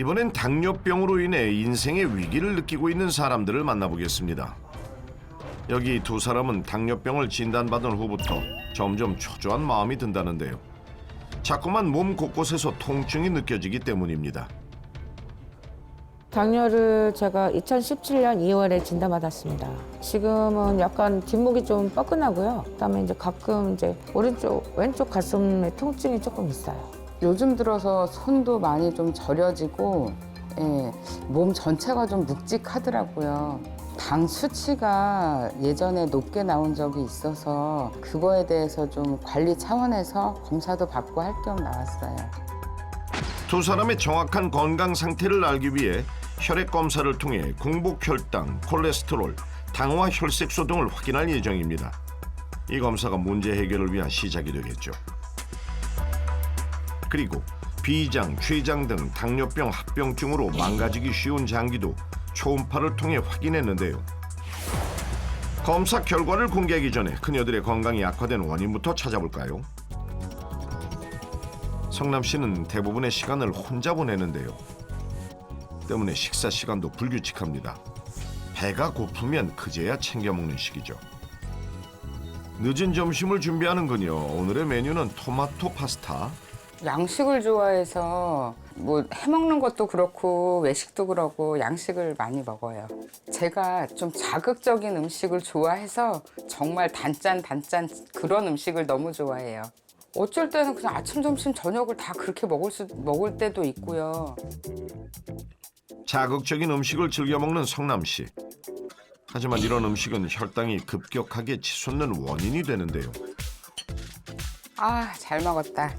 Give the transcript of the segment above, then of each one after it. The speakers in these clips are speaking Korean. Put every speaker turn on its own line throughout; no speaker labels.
이번엔 당뇨병으로 인해 인생의 위기를 느끼고 있는 사람들을 만나보겠습니다. 여기 두 사람은 당뇨병을 진단받은 후부터 점점 초조한 마음이 든다는데요. 자꾸만 몸 곳곳에서 통증이 느껴지기 때문입니다.
당뇨를 제가 2017년 2월에 진단받았습니다. 지금은 약간 뒷목이 좀 뻐근하고요. 그다음에 이제 가끔 이제 오른쪽, 왼쪽 가슴에 통증이 조금 있어요.
요즘 들어서 손도 많이 좀 저려지고 예, 몸 전체가 좀 묵직하더라고요. 당 수치가 예전에 높게 나온 적이 있어서 그거에 대해서 좀 관리 차원에서 검사도 받고 할 겸 나왔어요.
두 사람의 정확한 건강 상태를 알기 위해 혈액 검사를 통해 공복 혈당, 콜레스테롤, 당화 혈색소 등을 확인할 예정입니다. 이 검사가 문제 해결을 위한 시작이 되겠죠. 그리고 비장, 췌장 등 당뇨병 합병증으로 망가지기 쉬운 장기도 초음파를 통해 확인했는데요. 검사 결과를 공개하기 전에 그녀들의 건강이 악화된 원인부터 찾아볼까요? 성남 씨는 대부분의 시간을 혼자 보내는데요. 때문에 식사 시간도 불규칙합니다. 배가 고프면 그제야 챙겨 먹는 시기죠. 늦은 점심을 준비하는 그녀. 오늘의 메뉴는 토마토 파스타.
양식을 좋아해서 뭐 해먹는 것도 그렇고 외식도 그렇고 양식을 많이 먹어요. 제가 좀 자극적인 음식을 좋아해서 정말 단짠 그런 음식을 너무 좋아해요. 어쩔 때는 그냥 아침, 점심, 저녁을 다 그렇게 먹을 때도 있고요.
자극적인 음식을 즐겨 먹는 성남 씨. 하지만 이런 음식은 혈당이 급격하게 치솟는 원인이 되는데요.
아, 잘 먹었다.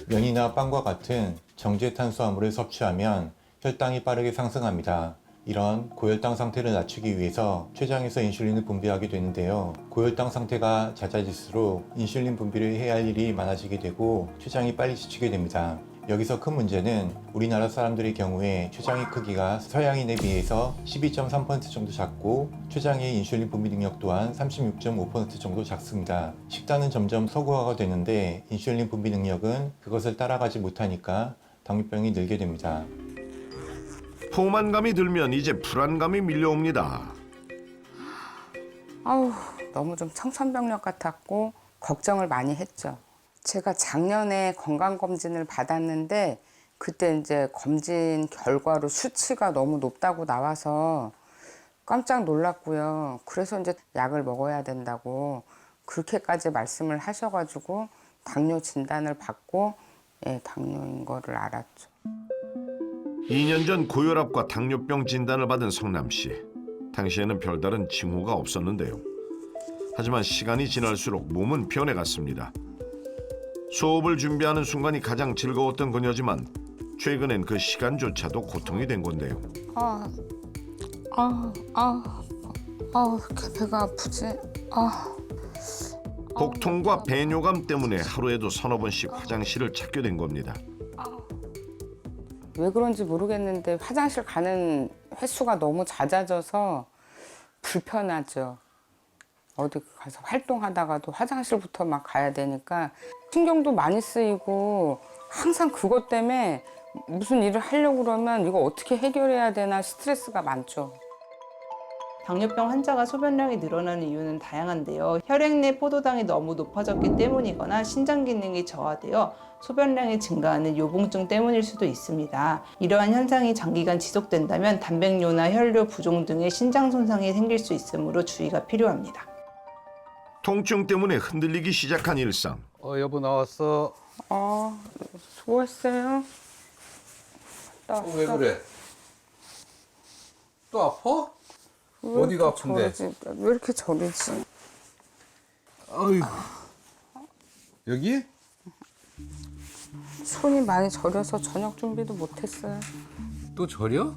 면이나 빵과 같은 정제 탄수화물을 섭취하면 혈당이 빠르게 상승합니다. 이런 고혈당 상태를 낮추기 위해서 췌장에서 인슐린을 분비하게 되는데요. 고혈당 상태가 잦아질수록 인슐린 분비를 해야 할 일이 많아지게 되고 췌장이 빨리 지치게 됩니다. 여기서 큰 문제는 우리나라 사람들의 경우에 췌장의 크기가 서양인에 비해서 12.3% 정도 작고 췌장의 인슐린 분비 능력 또한 36.5% 정도 작습니다. 식단은 점점 서구화가 되는데 인슐린 분비 능력은 그것을 따라가지 못하니까 당뇨병이 늘게 됩니다.
포만감이 들면 이제 불안감이 밀려옵니다.
아우, 너무 좀 청천벽력 같았고 걱정을 많이 했죠. 제가 작년에 건강검진을 받았는데 그때 이제 검진 결과로 수치가 너무 높다고 나와서 깜짝 놀랐고요. 그래서 이제 약을 먹어야 된다고 그렇게까지 말씀을 하셔가지고 당뇨 진단을 받고 예, 당뇨인 거를 알았죠.
2년 전 고혈압과 당뇨병 진단을 받은 성남 씨. 당시에는 별다른 징후가 없었는데요. 하지만 시간이 지날수록 몸은 변해갔습니다. 수업을 준비하는 순간이 가장 즐거웠던 그녀지만 최근엔 그 시간조차도 고통이 된 건데요.
이렇게 배가 아프지?
복통과 배뇨감 때문에 하루에도 서너 번씩 화장실을 찾게 된 겁니다.
왜 그런지 모르겠는데 화장실 가는 횟수가 너무 잦아져서 불편하죠. 어디 가서 활동하다가도 화장실부터 막 가야 되니까 신경도 많이 쓰이고 항상 그것 때문에 무슨 일을 하려고 그러면 이거 어떻게 해결해야 되나 스트레스가 많죠.
당뇨병 환자가 소변량이 늘어나는 이유는 다양한데요. 혈액 내 포도당이 너무 높아졌기 때문이거나 신장 기능이 저하되어 소변량이 증가하는 요봉증 때문일 수도 있습니다. 이러한 현상이 장기간 지속된다면 단백뇨나 혈뇨 부종 등의 신장 손상이 생길 수 있으므로 주의가 필요합니다.
통증 때문에 흔들리기 시작한 일상.
여보 나왔어.
수고했어요.
왜 그래? 또 아파? 어디가 아픈데?
왜 이렇게 저리지?
아이고. 여기?
손이 많이 저려서 저녁 준비도 못했어요.
또 저려?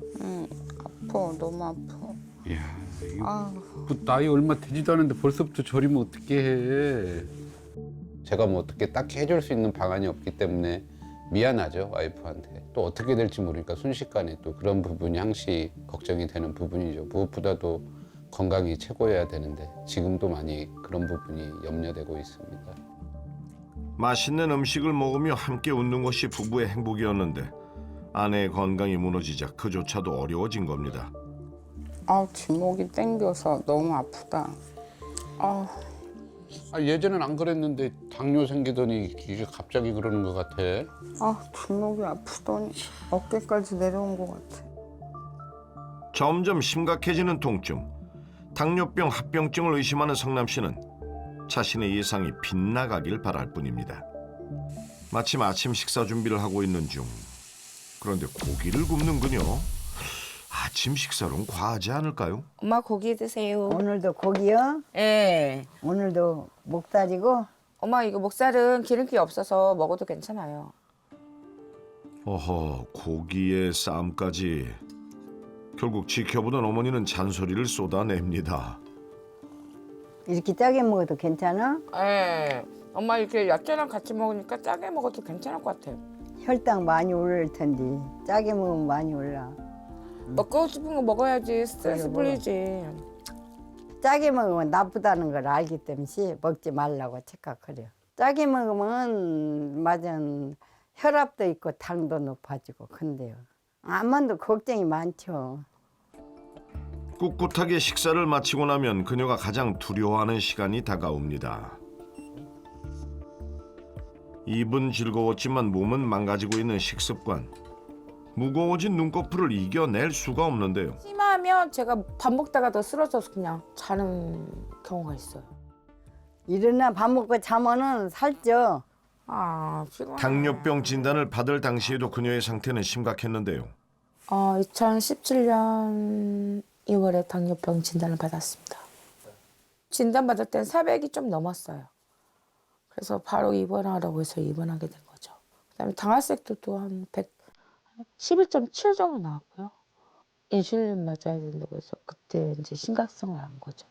아파, 너무 아파.
이야, 이거
아유.
뭐 나이 얼마 되지도 않은데 벌써부터 저리면 어떻게 해? 제가 뭐 어떻게 딱히 해줄 수 있는 방안이 없기 때문에 미안하죠, 와이프한테. 또 어떻게 될지 모르니까 순식간에 또 그런 부분이 항시 걱정이 되는 부분이죠. 무엇보다도 건강이 최고여야 되는데 지금도 많이 그런 부분이 염려되고 있습니다.
맛있는 음식을 먹으며 함께 웃는 것이 부부의 행복이었는데 아내의 건강이 무너지자 그조차도 어려워진 겁니다.
아, 뒷목이 땡겨서 너무 아프다. 아,
예전엔 안 그랬는데 당뇨 생기더니 이게 갑자기 그러는 것 같아.
뒷목이 아프더니 어깨까지 내려온 것 같아.
점점 심각해지는 통증. 당뇨병 합병증을 의심하는 성남 씨는 자신의 예상이 빗나가길 바랄 뿐입니다. 마침 아침 식사 준비를 하고 있는 중. 그런데 고기를 굽는 그녀. 아침 식사로는 과하지 않을까요?
엄마 고기 드세요.
오늘도 고기요?
예.
오늘도 목살이고?
엄마 이거 목살은 기름기 없어서 먹어도 괜찮아요.
어허, 고기에 쌈까지. 결국 지켜보던 어머니는 잔소리를 쏟아냅니다.
이렇게 짜게 먹어도 괜찮아?
예. 엄마 이렇게 야채랑 같이 먹으니까 짜게 먹어도 괜찮을 것 같아요.
혈당 많이 오를 텐데 짜게 먹으면 많이 올라.
먹고 싶은 거 먹어야지 스트레스
그래,
풀리지.
짜게 먹으면 나쁘다는 걸 알기 때문에 먹지 말라고 착각해요. 짜게 먹으면 맞아 혈압도 있고 당도 높아지고 근데요. 암만도 걱정이 많죠.
꿋꿋하게 식사를 마치고 나면 그녀가 가장 두려워하는 시간이 다가옵니다. 입은 즐거웠지만 몸은 망가지고 있는 식습관. 무거워진 눈꺼풀을 이겨낼 수가 없는데요.
심하면 제가 밥 먹다가도 쓰러져서 그냥 자는 경우가 있어요.
일어나 밥 먹고 자면은 살쪄.
피곤해.
당뇨병 진단을 받을 당시에도 그녀의 상태는 심각했는데요.
2017년 2월에 당뇨병 진단을 받았습니다. 진단받을 땐 400이 좀 넘었어요. 그래서 바로 입원하라고 해서 입원하게 된 거죠. 그다음에 당화색도 한 11.7 정도 나왔고요. 인슐린 맞아야 된다고 해서 그때 이제 심각성을 안 거죠.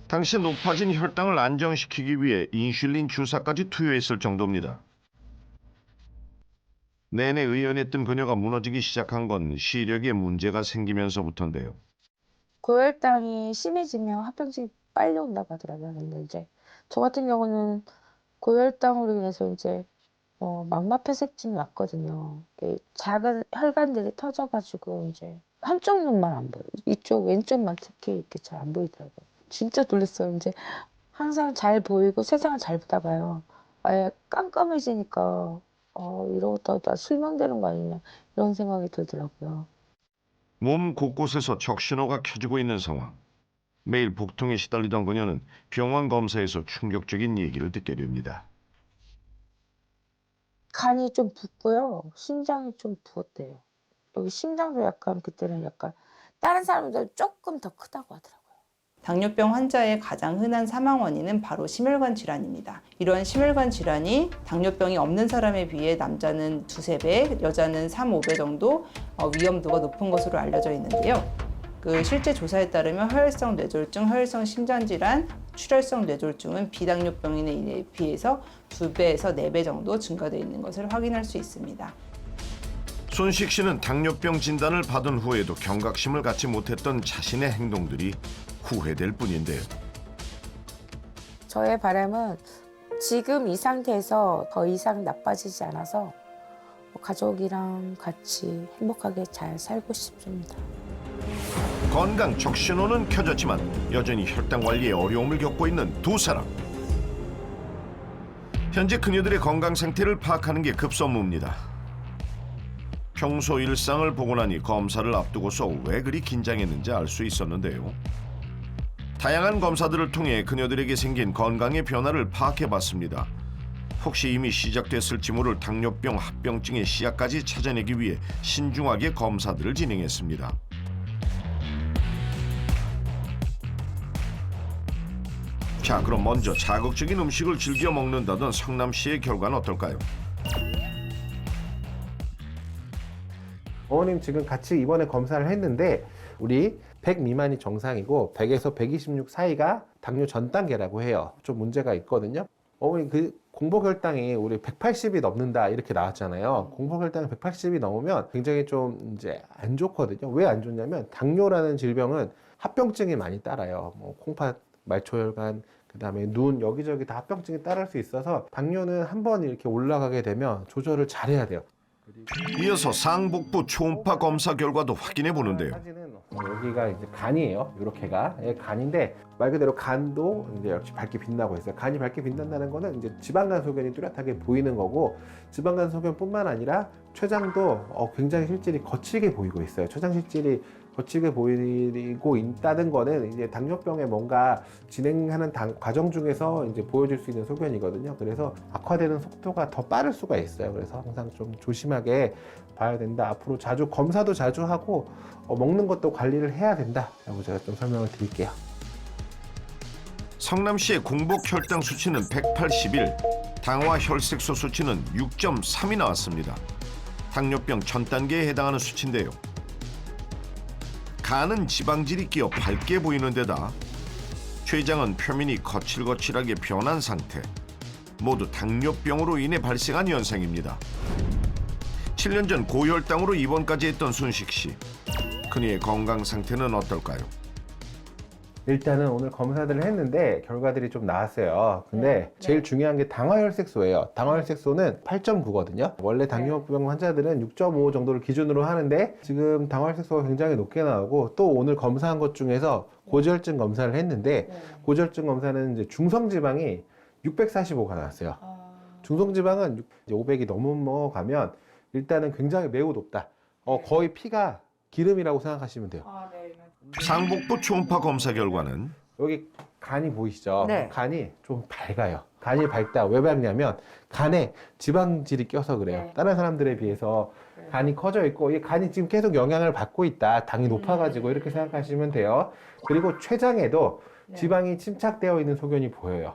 당시 높아진 혈당을 안정시키기 위해 인슐린 주사까지 투여했을 정도입니다. 내내 의연했던 그녀가 무너지기 시작한 건 시력에 문제가 생기면서부터인데요.
고혈당이 심해지면 합병증이 빨리 온다고 하더라고요. 근데 이제 저 같은 경우는 고혈당으로 인해서 이제 망막폐색증이 왔거든요. 작은 혈관들이 터져가지고 이제 한쪽 눈만 안 보여요. 이쪽 왼쪽만 특히 이렇게 잘 안 보이더라고요. 진짜 놀랐어요. 이제 항상 잘 보이고 세상을 잘 보다가요. 아예 깜깜해지니까 이러다 나 실명되는 거 아니냐 이런 생각이 들더라고요.
몸 곳곳에서 적신호가 켜지고 있는 상황. 매일 복통에 시달리던 그녀는 병원 검사에서 충격적인 얘기를 듣게 됩니다.
간이 좀 붓고요. 심장이 좀 부었대요. 여기 심장도 약간 그때는 약간 다른 사람들 조금 더 크다고 하더라고요.
당뇨병 환자의 가장 흔한 사망 원인은 바로 심혈관 질환입니다. 이러한 심혈관 질환이 당뇨병이 없는 사람에 비해 남자는 2~3배, 여자는 3~5배 정도 위험도가 높은 것으로 알려져 있는데요. 실제 조사에 따르면 허혈성 뇌졸중, 허혈성 심장질환, 출혈성 뇌졸중은 비당뇨병인에 비해서 2배에서 4배 정도 증가되어 있는 것을 확인할 수 있습니다.
손식 씨는 당뇨병 진단을 받은 후에도 경각심을 갖지 못했던 자신의 행동들이 후회될 뿐인데요.
저의 바람은 지금 이 상태에서 더 이상 나빠지지 않아서 가족이랑 같이 행복하게 잘 살고 싶습니다.
건강 적신호는 켜졌지만 여전히 혈당 관리에 어려움을 겪고 있는 두 사람. 현재 그녀들의 건강 상태를 파악하는 게 급선무입니다. 평소 일상을 보고 나니 검사를 앞두고서 왜 그리 긴장했는지 알 수 있었는데요. 다양한 검사들을 통해 그녀들에게 생긴 건강의 변화를 파악해봤습니다. 혹시 이미 시작됐을지 모를 당뇨병 합병증의 씨앗까지 찾아내기 위해 신중하게 검사들을 진행했습니다. 자, 그럼 먼저 자극적인 음식을 즐겨 먹는다던 성남 씨의 결과는 어떨까요?
어머님 지금 같이 이번에 검사를 했는데 우리 100 미만이 정상이고 100에서 126 사이가 당뇨 전 단계라고 해요. 좀 문제가 있거든요. 어머니 그 공복혈당이 우리 180이 넘는다 이렇게 나왔잖아요. 공복혈당이 180이 넘으면 굉장히 좀 이제 안 좋거든요. 왜 안 좋냐면 당뇨라는 질병은 합병증이 많이 따라요. 뭐 콩팥, 말초혈관, 그다음에 눈 여기저기 다 합병증이 따를 수 있어서 당뇨는 한번 이렇게 올라가게 되면 조절을 잘해야 돼요.
이어서 상복부 초음파 검사 결과도 확인해 보는데요.
사진은 여기가 이제 간이에요. 이렇게가 간인데 말 그대로 간도 이제 역시 밝게 빛나고 있어요. 간이 밝게 빛난다는 거는 이제 지방간 소견이 뚜렷하게 보이는 거고, 지방간 소견뿐만 아니라 췌장도 굉장히 실질이 거칠게 보이고 있어요. 췌장 실질이 거칠게 보이고 있다는 거는 이제 당뇨병에 뭔가 진행하는 과정 중에서 이제 보여줄 수 있는 소견이거든요. 그래서 악화되는 속도가 더 빠를 수가 있어요. 그래서 항상 좀 조심하게 봐야 된다. 앞으로 자주 검사도 자주 하고 먹는 것도 관리를 해야 된다라고 제가 좀 설명을 드릴게요.
성남 씨의 공복 혈당 수치는 181, 당화 혈색소 수치는 6.3이 나왔습니다. 당뇨병 전 단계에 해당하는 수치인데요. 간은 지방질이 끼어 밝게 보이는 데다 췌장은 표면이 거칠거칠하게 변한 상태. 모두 당뇨병으로 인해 발생한 현상입니다. 7년 전 고혈당으로 입원까지 했던 순식 씨. 그녀의 건강 상태는 어떨까요?
일단은 오늘 검사들을 했는데 결과들이 좀 나왔어요. 근데 제일 중요한 게 당화혈색소예요. 당화혈색소는 8.9거든요. 원래 당뇨병 환자들은 6.5 정도를 기준으로 하는데 지금 당화혈색소가 굉장히 높게 나오고, 또 오늘 검사한 것 중에서 고지혈증 검사를 했는데 고지혈증 검사는 이제 중성지방이 645가 나왔어요. 중성지방은 500이 넘어가면 일단은 굉장히 매우 높다. 거의 피가 기름이라고 생각하시면 돼요.
상복부 초음파 검사 결과는
여기 간이 보이시죠?
네.
간이 좀 밝아요. 간이 밝다. 왜 밝냐면 간에 지방질이 껴서 그래요. 다른 사람들에 비해서 간이 커져 있고, 이 간이 지금 계속 영향을 받고 있다. 당이 높아가지고 이렇게 생각하시면 돼요. 그리고 췌장에도 지방이 침착되어 있는 소견이 보여요.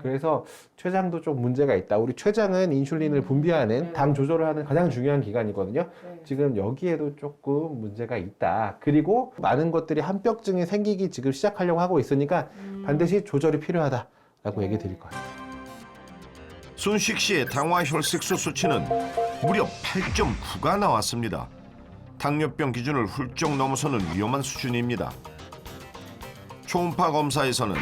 그래서 췌장도 좀 문제가 있다. 우리 췌장은 인슐린을 분비하는 당 조절을 하는 가장 중요한 기관이거든요. 지금 여기에도 조금 문제가 있다. 그리고 많은 것들이 합병증이 생기기 지금 시작하려고 하고 있으니까 반드시 조절이 필요하다라고 얘기 드릴 거예요.
순식 씨의 당화 혈색소 수치는 무려 8.9가 나왔습니다. 당뇨병 기준을 훌쩍 넘어서는 위험한 수준입니다. 초음파 검사에서는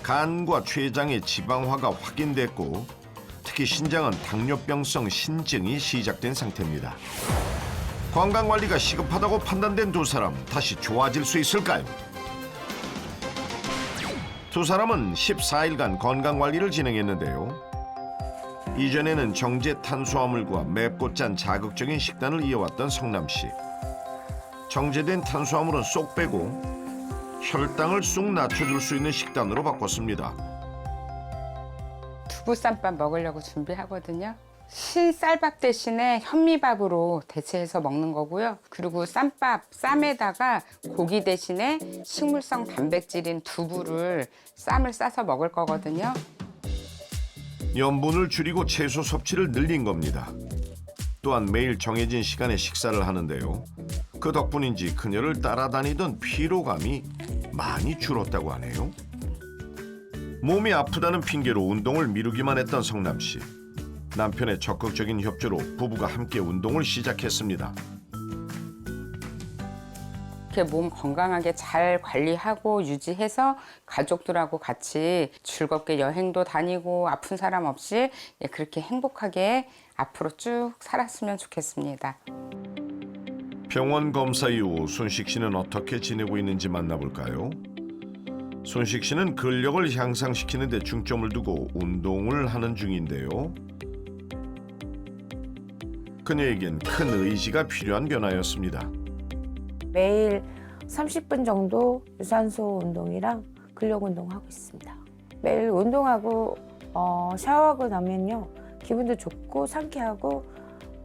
간과 췌장의 지방화가 확인됐고, 특히 신장은 당뇨병성 신증이 시작된 상태입니다. 건강관리가 시급하다고 판단된 두 사람, 다시 좋아질 수 있을까요? 두 사람은 14일간 건강관리를 진행했는데요. 이전에는 정제 탄수화물과 맵고 짠 자극적인 식단을 이어왔던 성남 씨. 정제된 탄수화물은 쏙 빼고 혈당을 쑥 낮춰줄 수 있는 식단으로 바꿨습니다.
두부쌈밥 먹으려고 준비하거든요. 흰쌀밥 대신에 현미밥으로 대체해서 먹는 거고요. 그리고 쌈에다가 고기 대신에 식물성 단백질인 두부를 쌈을 싸서 먹을 거거든요.
염분을 줄이고 채소 섭취를 늘린 겁니다. 또한 매일 정해진 시간에 식사를 하는데요. 그 덕분인지 그녀를 따라다니던 피로감이 많이 줄었다고 하네요. 몸이 아프다는 핑계로 운동을 미루기만 했던 성남 씨. 남편의 적극적인 협조로 부부가 함께 운동을 시작했습니다.
이렇게 몸 건강하게 잘 관리하고 유지해서 가족들하고 같이 즐겁게 여행도 다니고 아픈 사람 없이 그렇게 행복하게 앞으로 쭉 살았으면 좋겠습니다.
병원 검사 이후 순식 씨는 어떻게 지내고 있는지 만나볼까요? 순식 씨는 근력을 향상시키는 데 중점을 두고 운동을 하는 중인데요. 그녀에겐 큰 의지가 필요한 변화였습니다.
매일 30분 정도 유산소 운동이랑 근력 운동하고 있습니다. 매일 운동하고 샤워하고 나면요. 기분도 좋고 상쾌하고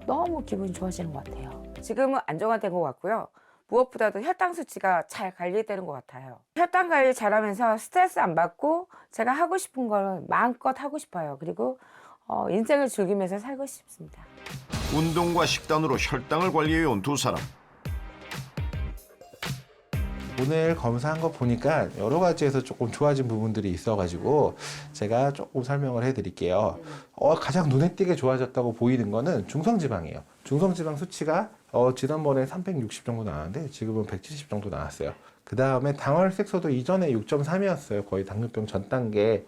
너무 기분이 좋아지는 것 같아요. 지금은 안정화된 것 같고요. 무엇보다도 혈당 수치가 잘 관리되는 것 같아요. 혈당 관리 잘하면서 스트레스 안 받고 제가 하고 싶은 걸 마음껏 하고 싶어요. 그리고 인생을 즐기면서 살고 싶습니다.
운동과 식단으로 혈당을 관리해온 두 사람.
오늘 검사한 거 보니까 여러 가지에서 조금 좋아진 부분들이 있어가지고 제가 조금 설명을 해드릴게요. 가장 눈에 띄게 좋아졌다고 보이는 거는 중성지방이에요. 중성지방 수치가 지난번에 360 정도 나왔는데 지금은 170 정도 나왔어요. 그 다음에 당화혈색소도 이전에 6.3이었어요. 거의 당뇨병 전 단계.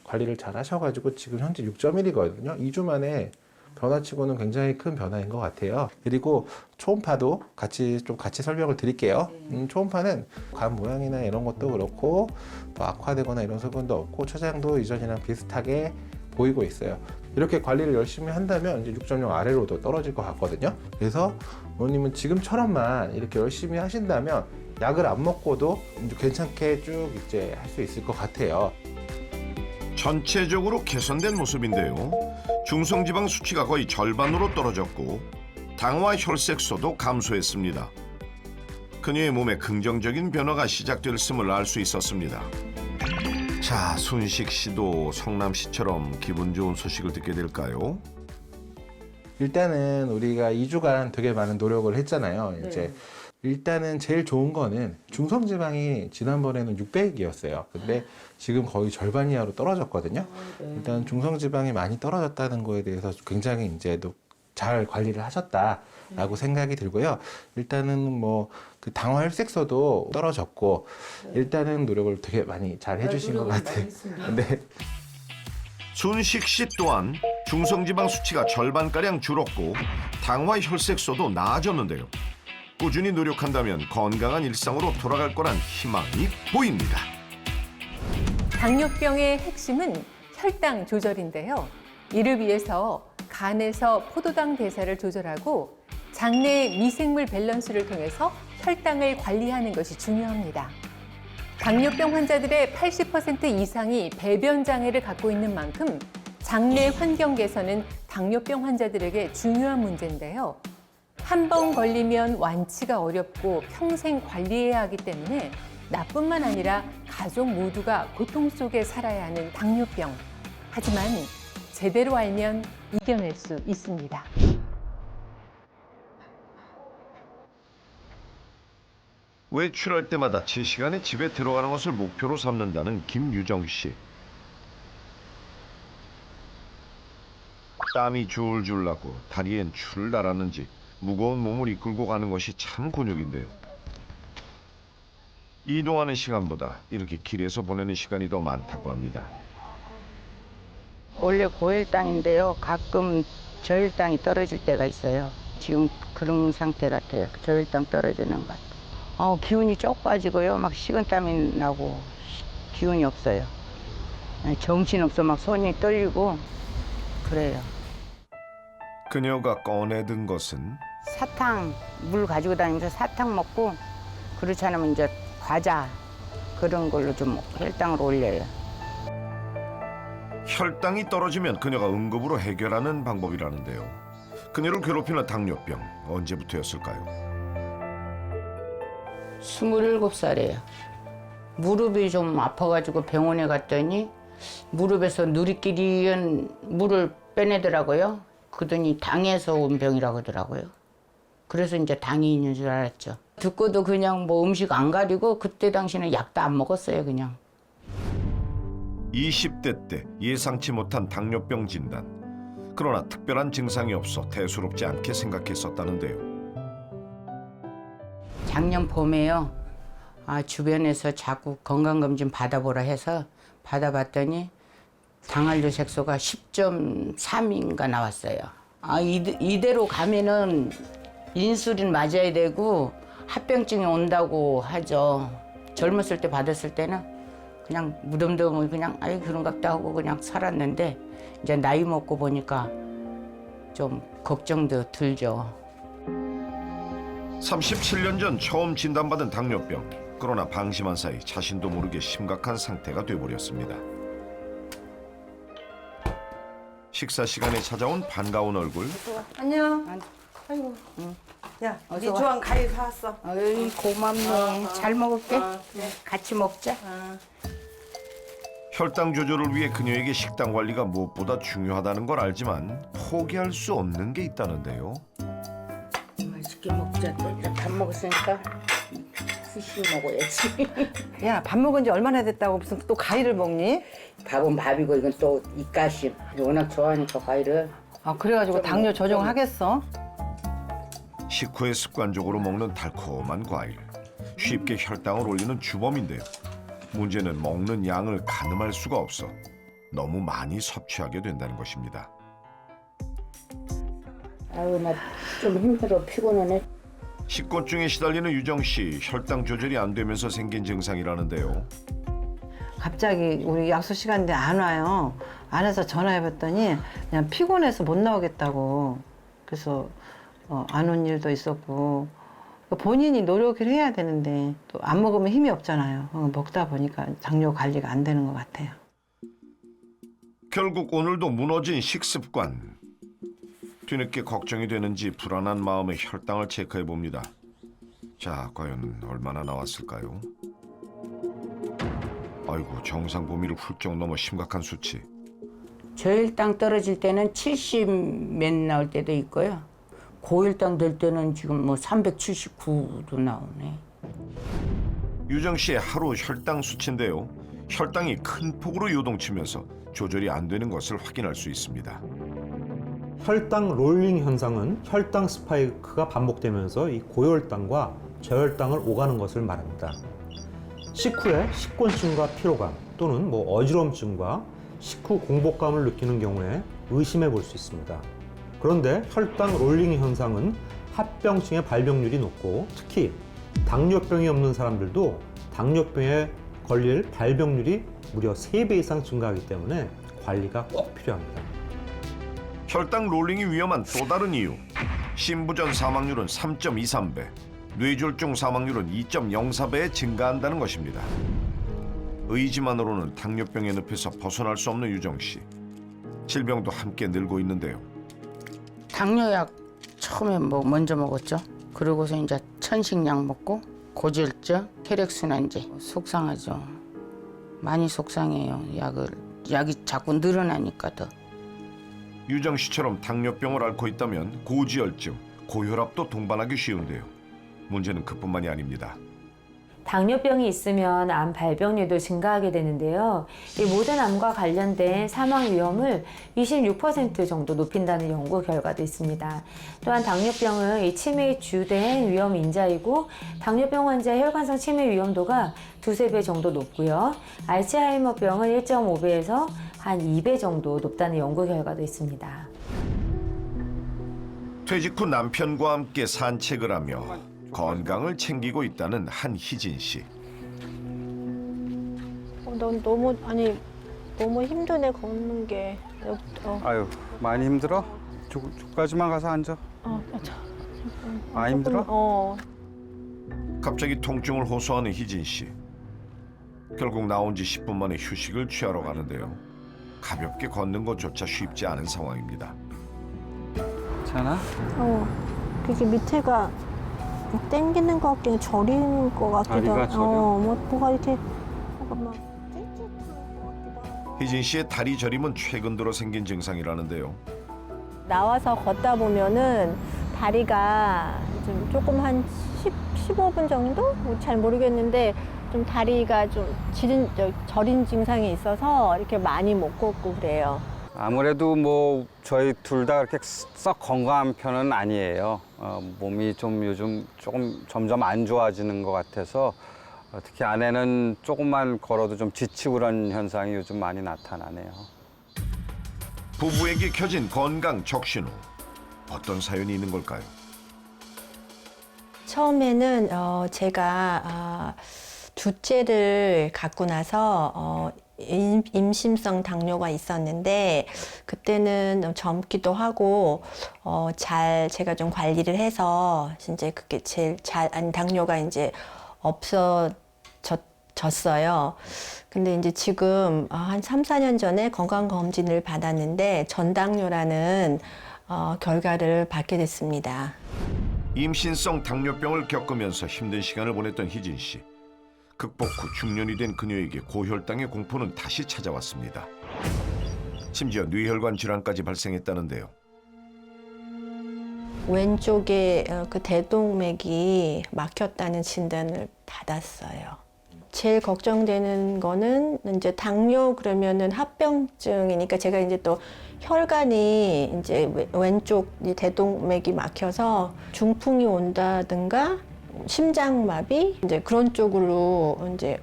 관리를 잘 하셔가지고 지금 현재 6.1이거든요. 2주 만에 변화치고는 굉장히 큰 변화인 것 같아요. 그리고 초음파도 같이 설명을 드릴게요. 초음파는 간 모양이나 이런 것도 그렇고 또 악화되거나 이런 소견도 없고 췌장도 이전이랑 비슷하게 보이고 있어요. 이렇게 관리를 열심히 한다면 이제 6.0 아래로도 떨어질 것 같거든요. 그래서 어머님은 지금처럼만 이렇게 열심히 하신다면 약을 안 먹고도 괜찮게 쭉 이제 할 수 있을 것 같아요.
전체적으로 개선된 모습인데요. 중성지방 수치가 거의 절반으로 떨어졌고 당과 혈색소도 감소했습니다. 그녀의 몸에 긍정적인 변화가 시작됐음을 알 수 있었습니다. 자, 순식 씨도 성남 씨처럼 기분 좋은 소식을 듣게 될까요?
일단은 우리가 2주간 되게 많은 노력을 했잖아요. 이제 일단은 제일 좋은 거는 중성지방이 지난번에는 600이었어요. 근데 지금 거의 절반 이하로 떨어졌거든요. 일단 중성지방이 많이 떨어졌다는 거에 대해서 굉장히 이제 잘 관리를 하셨다라고 생각이 들고요. 일단은 뭐 그 당화 혈색소도 떨어졌고 일단은 노력을 되게 많이 잘 해주신 것 같아요. 네.
순식 씨 또한 중성지방 수치가 절반가량 줄었고 당화 혈색소도 나아졌는데요. 꾸준히 노력한다면 건강한 일상으로 돌아갈 거란 희망이 보입니다.
당뇨병의 핵심은 혈당 조절인데요. 이를 위해서 간에서 포도당 대사를 조절하고 장내 미생물 밸런스를 통해서 혈당을 관리하는 것이 중요합니다. 당뇨병 환자들의 80% 이상이 배변 장애를 갖고 있는 만큼 장내 환경 개선은 당뇨병 환자들에게 중요한 문제인데요. 한 번 걸리면 완치가 어렵고 평생 관리해야 하기 때문에 나뿐만 아니라 가족 모두가 고통 속에 살아야 하는 당뇨병. 하지만 제대로 알면 이겨낼 수 있습니다.
외출할 때마다 제 시간에 집에 들어가는 것을 목표로 삼는다는 김유정 씨. 땀이 줄줄 나고 다리엔 줄을 달았는지 무거운 몸을 이끌고 가는 것이 참 곤욕인데요. 이동하는 시간보다 이렇게 길에서 보내는 시간이 더 많다고 합니다.
원래 고혈당인데요. 가끔 저혈당이 떨어질 때가 있어요. 지금 그런 상태 같아요. 저혈당 떨어지는 것 같아요. 기운이 쪽 빠지고요. 막 식은땀이 나고 기운이 없어요. 정신없어 막 손이 떨리고 그래요.
그녀가 꺼내든 것은
사탕, 물 가지고 다니면서 사탕 먹고 그렇지 않으면 이제 과자 그런 걸로 좀 혈당을 올려요.
혈당이 떨어지면 그녀가 응급으로 해결하는 방법이라는데요. 그녀를 괴롭히는 당뇨병 언제부터였을까요?
27살이에요. 무릎이 좀 아파가지고 병원에 갔더니 무릎에서 누리끼리 물을 빼내더라고요. 그러더니 당에서 온 병이라고 하더라고요. 그래서 이제 당이 있는 줄 알았죠. 듣고도 그냥 뭐 음식 안 가리고 그때 당시에는 약도 안 먹었어요, 그냥.
20대 때 예상치 못한 당뇨병 진단. 그러나 특별한 증상이 없어 대수롭지 않게 생각했었다는데요.
작년 봄에요. 주변에서 자꾸 건강검진 받아보라 해서 받아봤더니 당활류 색소가 10.3인가 나왔어요. 이대로 가면은 인슐린 맞아야 되고 합병증이 온다고 하죠. 젊었을 때 받았을 때는 그냥 무덤덤 그냥 아이 그런갑다 하고 그냥 살았는데 이제 나이 먹고 보니까 좀 걱정도 들죠.
37년 전 처음 진단받은 당뇨병. 그러나 방심한 사이 자신도 모르게 심각한 상태가 돼버렸습니다. 식사 시간에 찾아온 반가운 얼굴.
안녕. 아이고. 야, 네
어서 와.
좋아하는 과일 사왔어.
어이 고맙네. 잘 먹을게. 같이 먹자.
혈당 조절을 위해 그녀에게 식단 관리가 무엇보다 중요하다는 걸 알지만 포기할 수 없는 게 있다는데요.
맛있게 먹자. 또 이제 밥 먹었으니까 후식 먹어야지.
야, 밥 먹은 지 얼마나 됐다고 무슨 또 과일을 먹니?
밥은 밥이고 이건 또 입가심. 워낙 좋아하니까 과일을.
그래가지고 당뇨 조정하겠어?
식후에 습관적으로 먹는 달콤한 과일. 쉽게 혈당을 올리는 주범인데요. 문제는 먹는 양을 가늠할 수가 없어 너무 많이 섭취하게 된다는 것입니다.
아유 나 좀 힘들어 피곤하네.
식곤증에 시달리는 유정 씨, 혈당 조절이 안 되면서 생긴 증상이라는데요.
갑자기 우리 약속 시간인데 안 와요. 안 해서 전화해봤더니 그냥 피곤해서 못 나오겠다고. 그래서 안 온 일도 있었고 본인이 노력을 해야 되는데 또 안 먹으면 힘이 없잖아요. 먹다 보니까 당뇨 관리가 안 되는 것 같아요.
결국 오늘도 무너진 식습관. 뒤늦게 걱정이 되는지 불안한 마음에 혈당을 체크해 봅니다. 자, 과연 얼마나 나왔을까요? 아이고, 정상 범위를 훌쩍 넘어 심각한 수치.
저혈당 떨어질 때는 70 몇 나올 때도 있고요. 고혈당 될 때는 지금 뭐 379도 나오네.
유정 씨의 하루 혈당 수치인데요. 혈당이 큰 폭으로 요동치면서 조절이 안 되는 것을 확인할 수 있습니다.
혈당 롤링 현상은 혈당 스파이크가 반복되면서 이 고혈당과 저혈당을 오가는 것을 말합니다. 식후에 식곤증과 피로감 또는 어지럼증과 식후 공복감을 느끼는 경우에 의심해 볼 수 있습니다. 그런데 혈당 롤링 현상은 합병증의 발병률이 높고 특히 당뇨병이 없는 사람들도 당뇨병에 걸릴 발병률이 무려 3배 이상 증가하기 때문에 관리가 꼭 필요합니다.
혈당 롤링이 위험한 또 다른 이유. 심부전 사망률은 3.23배, 뇌졸중 사망률은 2.04배에 증가한다는 것입니다. 의지만으로는 당뇨병의 늪에서 벗어날 수 없는 유정 씨. 질병도 함께 늘고 있는데요.
당뇨약 처음에 먼저 먹었죠. 그러고서 이제 천식약 먹고 고지혈증, 혈액순환제. 속상하죠. 많이 속상해요. 약이 자꾸 늘어나니까 더.
유정 씨처럼 당뇨병을 앓고 있다면 고지혈증, 고혈압도 동반하기 쉬운데요. 문제는 그뿐만이 아닙니다.
당뇨병이 있으면 암 발병률도 증가하게 되는데요. 이 모든 암과 관련된 사망 위험을 26% 정도 높인다는 연구 결과도 있습니다. 또한 당뇨병은 이 치매의 주된 위험 인자이고 당뇨병 환자의 혈관성 치매 위험도가 2~3배 정도 높고요. 알츠하이머병은 1.5배에서 한 2배 정도 높다는 연구 결과도 있습니다.
퇴직 후 남편과 함께 산책을 하며 건강을 챙기고 있다는 한희진 씨.
난 너무 힘드네 걷는 게.
아유, 많이 힘들어? 저까지만 가서 앉아.
맞아.
힘들어?
갑자기 통증을 호소하는 희진 씨. 결국 나온 지 10분 만에 휴식을 취하러 가는데요. 가볍게 걷는 것조차 쉽지 않은 상황입니다.
괜찮아?
그게 밑에가 땡기는 것 같긴 해. 저리는 것 같기도
다리가 저려?
뭐가 이렇게
희진 씨의 다리 저림은 최근 들어 생긴 증상이라는데요.
나와서 걷다 보면은 다리가 좀 조금 한 15분 정도? 잘 모르겠는데 좀 다리가 좀 저린 증상이 있어서 이렇게 많이 못 걷고 그래요.
아무래도 저희 둘 다 그렇게 썩 건강한 편은 아니에요. 몸이 좀 요즘 조금 점점 안 좋아지는 것 같아서 특히 아내는 조금만 걸어도 좀 지치고 그런 현상이 요즘 많이 나타나네요.
부부에게 켜진 건강 적신호. 어떤 사연이 있는 걸까요?
처음에는 제가 둘째를 갖고 나서 임신성 당뇨가 있었는데 그때는 젊기도 하고 제가 좀 관리를 해서 이제 그게 당뇨가 이제 없어졌어요. 근데 이제 지금 한 3~4년 전에 건강검진을 받았는데 전당뇨라는 결과를 받게 됐습니다.
임신성 당뇨병을 겪으면서 힘든 시간을 보냈던 희진 씨. 극복 후 중년이 된 그녀에게 고혈당의 공포는 다시 찾아왔습니다. 심지어 뇌혈관 질환까지 발생했다는데요.
왼쪽에 그 대동맥이 막혔다는 진단을 받았어요. 제일 걱정되는 거는 이제 당뇨 그러면은 합병증이니까 제가 이제 또 혈관이 이제 왼쪽 대동맥이 막혀서 중풍이 온다든가 심장마비 이제 그런 쪽으로 이제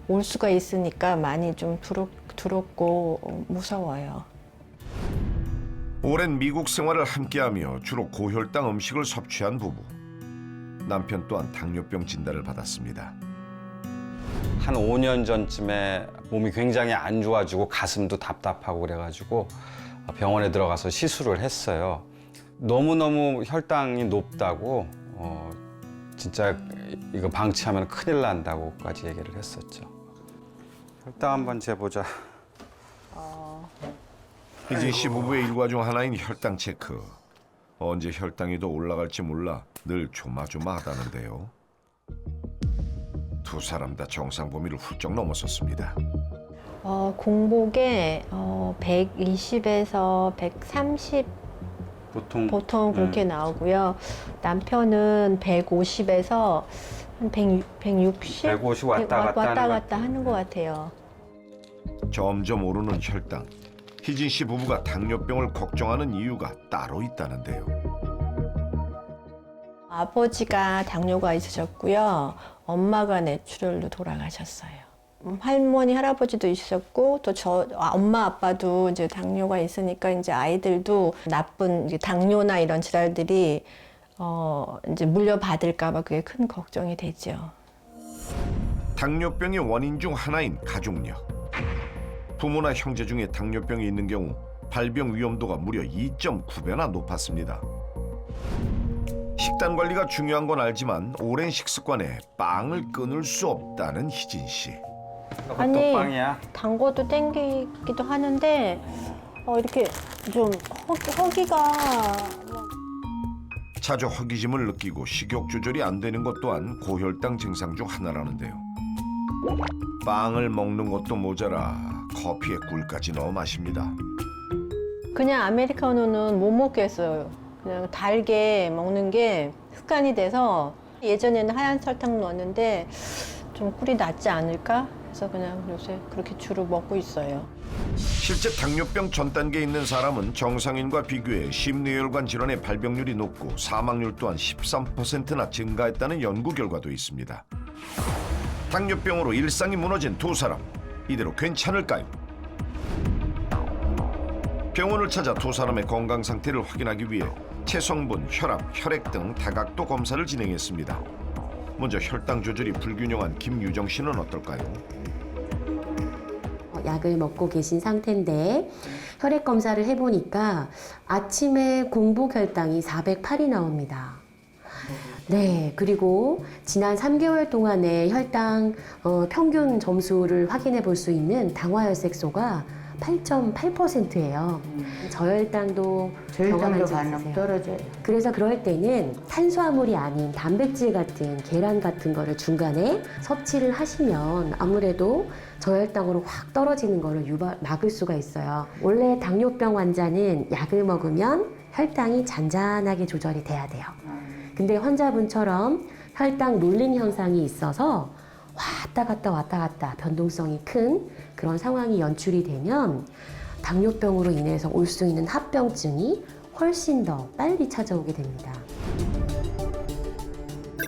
올 수가 있으니까 많이 좀 두렵고 무서워요.
오랜 미국 생활을 함께하며 주로 고혈당 음식을 섭취한 부부. 남편 또한 당뇨병 진단을 받았습니다.
한 5년 전쯤에 몸이 굉장히 안 좋아지고 가슴도 답답하고 그래가지고 병원에 들어가서 시술을 했어요. 너무너무 혈당이 높다고 진짜 이거 방치하면 큰일 난다고까지 얘기를 했었죠. 혈당 한번 재보자.
희진 씨 부부의 일과 중 하나인 혈당 체크. 언제 혈당이 더 올라갈지 몰라 늘 조마조마하다는데요. 두 사람 다 정상 범위를 훌쩍 넘어섰습니다.
공복에 120에서 130 보통 그렇게 나오고요. 남편은 150에서 한 160?
150 왔다
갔다 하는 것 같아요.
점점 오르는 혈당. 희진 씨 부부가 당뇨병을 걱정하는 이유가 따로 있다는데요.
아버지가 당뇨가 있으셨고요. 엄마가 뇌출혈로 돌아가셨어요. 할머니, 할아버지도 있었고 또 엄마, 아빠도 이제 당뇨가 있으니까 이제 아이들도 나쁜 이제 당뇨나 이런 질환들이 이제 물려받을까 봐 그게 큰 걱정이 되죠.
당뇨병의 원인 중 하나인 가족력. 부모나 형제 중에 당뇨병이 있는 경우 발병 위험도가 무려 2.9배나 높았습니다. 식단 관리가 중요한 건 알지만 오랜 식습관에 빵을 끊을 수 없다는 희진 씨.
아니,
빵이야.
단 것도 땡기기도 하는데 이렇게 좀 허기가
자주 허기짐을 느끼고 식욕 조절이 안 되는 것 또한 고혈당 증상 중 하나라는데요. 빵을 먹는 것도 모자라 커피에 꿀까지 넣어 마십니다.
그냥 아메리카노는 못 먹겠어요. 그냥 달게 먹는 게 습관이 돼서 예전에는 하얀 설탕 넣었는데 좀 꿀이 낫지 않을까? 그래서 그냥 요새 그렇게 주로 먹고 있어요.
실제 당뇨병 전 단계에 있는 사람은 정상인과 비교해 심뇌혈관 질환의 발병률이 높고 사망률 또한 13%나 증가했다는 연구 결과도 있습니다. 당뇨병으로 일상이 무너진 두 사람, 이대로 괜찮을까요? 병원을 찾아 두 사람의 건강 상태를 확인하기 위해 체성분, 혈압, 혈액 등 다각도 검사를 진행했습니다. 먼저 혈당 조절이 불균형한 김유정 씨는 어떨까요?
약을 먹고 계신 상태인데 혈액 검사를 해보니까 아침에 공복 혈당이 408이 나옵니다. 네, 그리고 지난 3개월 동안의 혈당 평균 점수를 확인해 볼 수 있는 당화혈색소가 8.8%예요. 저혈당도 경험한 적 있으세요? 떨어져요. 그래서 그럴 때는 탄수화물이 아닌 단백질 같은 계란 같은 거를 중간에 섭취를 하시면 아무래도 저혈당으로 확 떨어지는 거를 막을 수가 있어요. 원래 당뇨병 환자는 약을 먹으면 혈당이 잔잔하게 조절이 돼야 돼요. 근데 환자분처럼 혈당 롤링 현상이 있어서 왔다 갔다 변동성이 큰 그런 상황이 연출이 되면 당뇨병으로 인해서 올 수 있는 합병증이 훨씬 더 빨리 찾아오게 됩니다.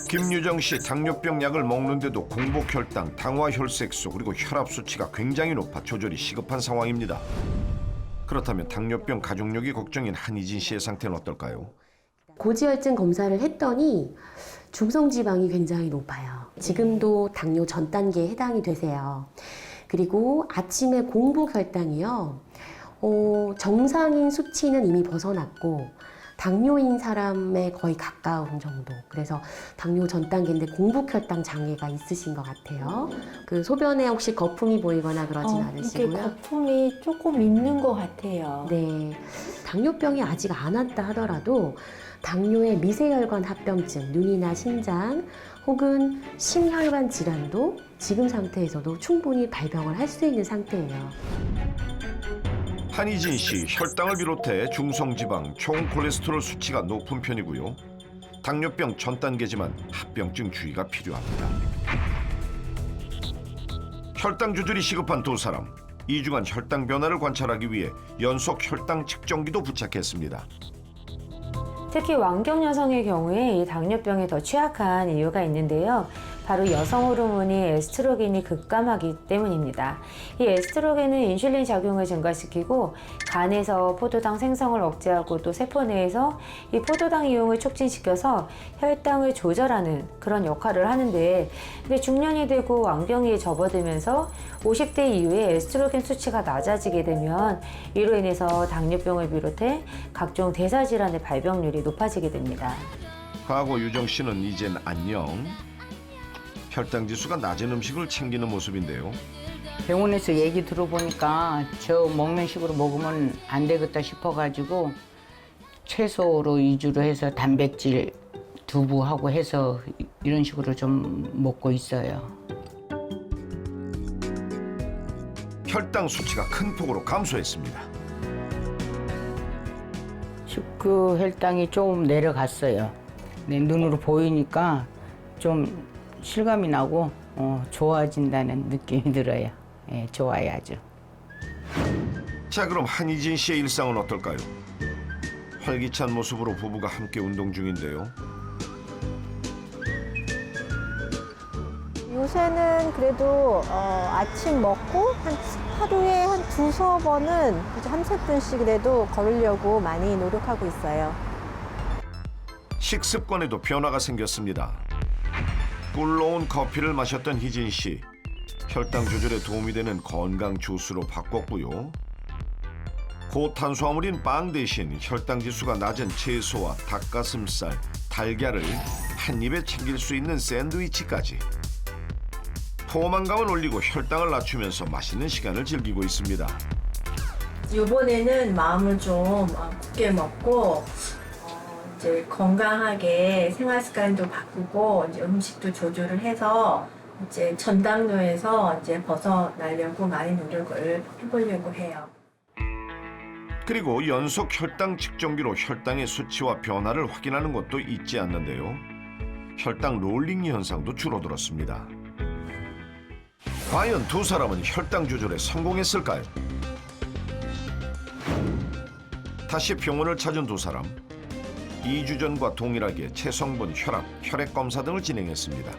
김유정 씨 당뇨병 약을 먹는데도 공복 혈당, 당화 혈색소 그리고 혈압 수치가 굉장히 높아 조절이 시급한 상황입니다. 그렇다면 당뇨병 가족력이 걱정인 한희진 씨의 상태는 어떨까요?
고지혈증 검사를 했더니 중성지방이 굉장히 높아요. 지금도 당뇨 전 단계에 해당이 되세요. 그리고 아침에 공복 혈당이요. 정상인 수치는 이미 벗어났고 당뇨인 사람에 거의 가까운 정도. 그래서 당뇨 전 단계인데 공복 혈당 장애가 있으신 것 같아요. 그 소변에 혹시 거품이 보이거나 그러진 않으시고요?
이게 거품이 조금 있는 것 같아요.
네, 당뇨병이 아직 안 왔다 하더라도 당뇨의 미세혈관 합병증, 눈이나 심장 혹은 심혈관 질환도 지금 상태에서도 충분히 발병을 할 수 있는 상태예요.
한희진 씨 혈당을 비롯해 중성지방, 총콜레스테롤 수치가 높은 편이고요. 당뇨병 전 단계지만 합병증 주의가 필요합니다. 혈당 조절이 시급한 두 사람. 2주간 혈당 변화를 관찰하기 위해 연속 혈당 측정기도 부착했습니다.
특히 왕경 여성의 경우에 이 당뇨병에 더 취약한 이유가 있는데요. 바로 여성 호르몬이 에스트로겐이 급감하기 때문입니다. 이 에스트로겐은 인슐린 작용을 증가시키고 간에서 포도당 생성을 억제하고 또 세포 내에서 이 포도당 이용을 촉진시켜서 혈당을 조절하는 그런 역할을 하는데, 근데 중년이 되고 왕병에 접어들면서 50대 이후에 에스트로겐 수치가 낮아지게 되면 이로 인해서 당뇨병을 비롯해 각종 대사질환의 발병률이 높아지게 됩니다.
과거 유정 씨는 이젠 안녕. 혈당 지수가 낮은 음식을 챙기는 모습인데요.
병원에서 얘기 들어보니까 저 먹는 식으로 먹으면 안 되겠다 싶어가지고 채소로 위주로 해서 단백질 두부하고 해서 이런 식으로 좀 먹고 있어요.
혈당 수치가 큰 폭으로 감소했습니다.
식후 혈당이 좀 내려갔어요. 내 눈으로 보이니까 좀 실감이 나고 좋아진다는 느낌이 들어요. 예, 좋아요 아주.
자, 그럼 한희진 씨의 일상은 어떨까요? 활기찬 모습으로 부부가 함께 운동 중인데요.
요새는 그래도 아침 먹고 하루에 한 2-3번은 3-4분씩 그래도 걸으려고 많이 노력하고 있어요.
식습관에도 변화가 생겼습니다. 꿀러온 커피를 마셨던 희진 씨. 혈당 조절에 도움이 되는 건강 주스로 바꿨고요. 고탄수화물인 빵 대신 혈당 지수가 낮은 채소와 닭가슴살, 달걀을 한 입에 챙길 수 있는 샌드위치까지. 포만감을 올리고 혈당을 낮추면서 맛있는 시간을 즐기고 있습니다.
이번에는 마음을 좀 굳게 먹고 이제 건강하게 생활 습관도 바꾸고 이제 음식도 조절을 해서 이제 전당뇨에서 이제 벗어나려고 많이 노력을 해보려고 해요.
그리고 연속 혈당 측정기로 혈당의 수치와 변화를 확인하는 것도 잊지 않는데요. 혈당 롤링 현상도 줄어들었습니다. 과연 두 사람은 혈당 조절에 성공했을까요? 다시 병원을 찾은 두 사람. 2주 전과 동일하게 체성분, 혈압, 혈액 검사 등을 진행했습니다.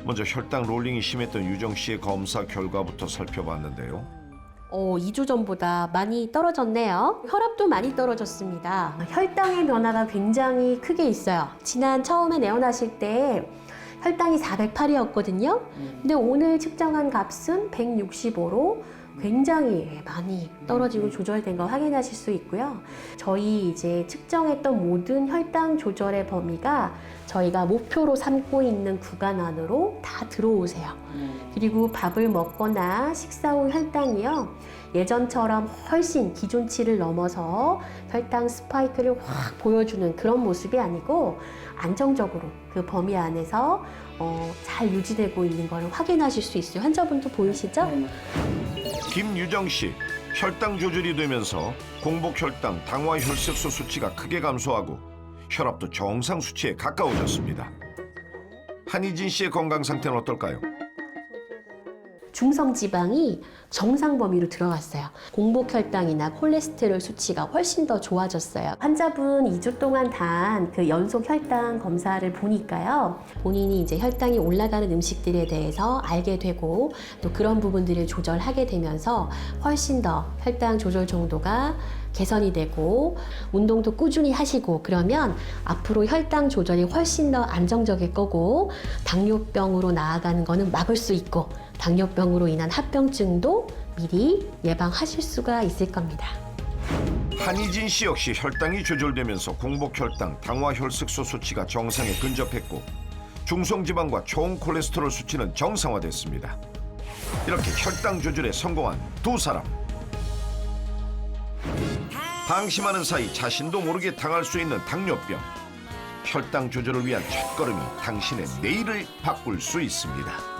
먼저 혈당 롤링이 심했던 유정 씨의 검사 결과부터 살펴봤는데요.
2주 전보다 많이 떨어졌네요. 혈압도 많이 떨어졌습니다. 혈당의 변화가 굉장히 크게 있어요. 지난 처음에 내원하실 때 혈당이 408이었거든요. 근데 오늘 측정한 값은 165로 굉장히 많이 떨어지고 조절된 거 확인하실 수 있고요. 저희 이제 측정했던 모든 혈당 조절의 범위가 저희가 목표로 삼고 있는 구간 안으로 다 들어오세요. 그리고 밥을 먹거나 식사 후 혈당이요. 예전처럼 훨씬 기존치를 넘어서 혈당 스파이크를 확 보여주는 그런 모습이 아니고 안정적으로 그 범위 안에서 잘 유지되고 있는 걸 확인하실 수 있어요. 환자분도 보이시죠?
김유정 씨, 혈당 조절이 되면서 공복 혈당, 당화 혈색소 수치가 크게 감소하고 혈압도 정상 수치에 가까워졌습니다. 한희진 씨의 건강 상태는 어떨까요?
중성 지방이 정상 범위로 들어갔어요. 공복 혈당이나 콜레스테롤 수치가 훨씬 더 좋아졌어요. 환자분 2주 동안 단 그 연속 혈당 검사를 보니까요. 본인이 이제 혈당이 올라가는 음식들에 대해서 알게 되고 또 그런 부분들을 조절하게 되면서 훨씬 더 혈당 조절 정도가 개선이 되고 운동도 꾸준히 하시고 그러면 앞으로 혈당 조절이 훨씬 더 안정적일 거고 당뇨병으로 나아가는 거는 막을 수 있고 당뇨병으로 인한 합병증도 미리 예방하실 수가 있을 겁니다.
한희진 씨 역시 혈당이 조절되면서 공복 혈당, 당화 혈색소 수치가 정상에 근접했고 중성지방과 총 콜레스테롤 수치는 정상화됐습니다. 이렇게 혈당 조절에 성공한 두 사람. 방심하는 사이 자신도 모르게 당할 수 있는 당뇨병. 혈당 조절을 위한 첫걸음이 당신의 내일을 바꿀 수 있습니다.